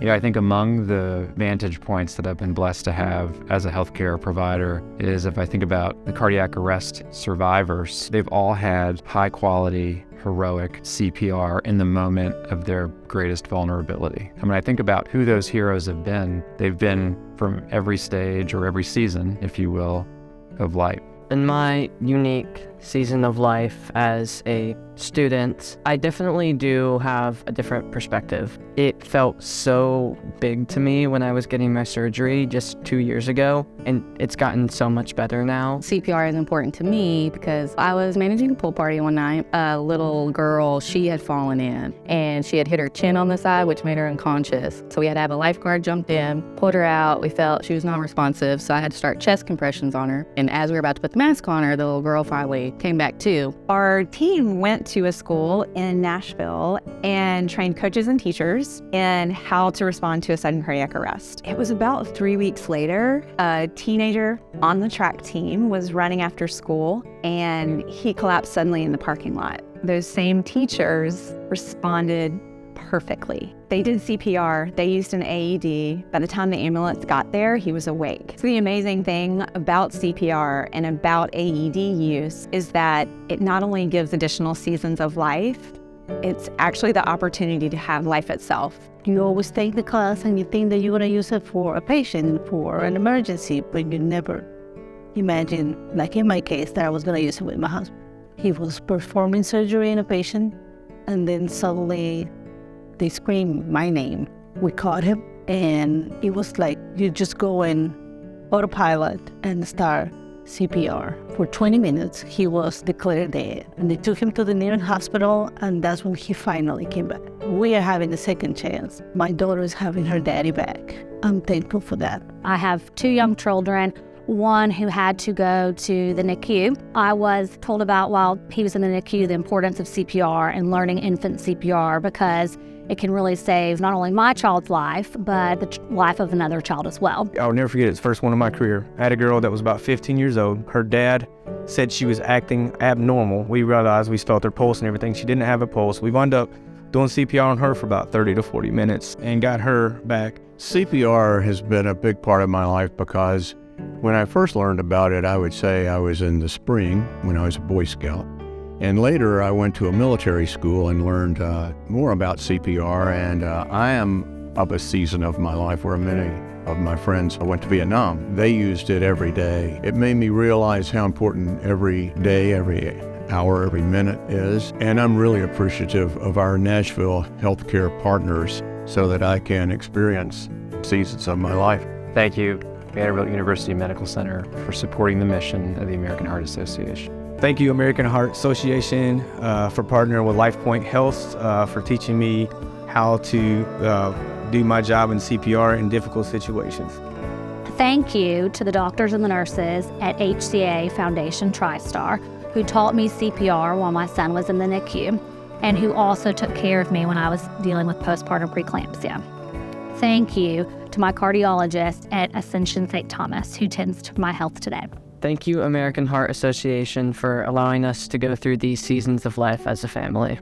I think among the vantage points that I've been blessed to have as a healthcare provider is if I think about the cardiac arrest survivors, they've all had high quality, heroic CPR in the moment of their greatest vulnerability. And when I think about who those heroes have been, they've been from every stage or every season, if you will, of life. In my unique season of life as a student, I definitely do have a different perspective. It felt so big to me when I was getting my surgery just 2 years ago, and it's gotten so much better now. CPR is important to me because I was managing a pool party one night. A little girl, she had fallen in, and she had hit her chin on the side, which made her unconscious. So we had to have a lifeguard jump in, pulled her out. We felt she was non-responsive, so I had to start chest compressions on her. And as we were about to put the mask on her, the little girl finally came back to. Our team went to a school in Nashville and trained coaches and teachers in how to respond to a sudden cardiac arrest. It was about 3 weeks later, a teenager on the track team was running after school and he collapsed suddenly in the parking lot. Those same teachers responded perfectly. They did CPR, they used an AED. By the time the ambulance got there, he was awake. So the amazing thing about CPR and about AED use is that it not only gives additional seasons of life, it's actually the opportunity to have life itself. You always take the class and you think that you're going to use it for a patient, for an emergency, but you never imagine, like in my case, that I was going to use it with my husband. He was performing surgery in a patient, and then suddenly they screamed my name. We caught him, and it was like you just go in autopilot and start CPR. For 20 minutes, he was declared dead, and they took him to the nearest hospital, and that's when he finally came back. We are having a second chance. My daughter is having her daddy back. I'm thankful for that. I have 2 young children, one who had to go to the NICU. I was told about while he was in the NICU the importance of CPR and learning infant CPR because it can really save not only my child's life, but the life of another child as well. I'll never forget it. It's the first one in my career. I had a girl that was about 15 years old. Her dad said she was acting abnormal. We realized, we felt her pulse and everything. She didn't have a pulse. We wound up doing CPR on her for about 30 to 40 minutes and got her back. CPR has been a big part of my life because when I first learned about it, I would say I was in the spring when I was a Boy Scout. And later I went to a military school and learned more about CPR, and I am of a season of my life where many of my friends went to Vietnam. They used it every day. It made me realize how important every day, every hour, every minute is, and I'm really appreciative of our Nashville healthcare partners so that I can experience seasons of my life. Thank you, Vanderbilt University Medical Center, for supporting the mission of the American Heart Association. Thank you, American Heart Association, for partnering with LifePoint Health, for teaching me how to do my job in CPR in difficult situations. Thank you to the doctors and the nurses at HCA Foundation TriStar who taught me CPR while my son was in the NICU and who also took care of me when I was dealing with postpartum preeclampsia. Thank you to my cardiologist at Ascension St. Thomas who tends to my health today. Thank you, American Heart Association, for allowing us to go through these seasons of life as a family.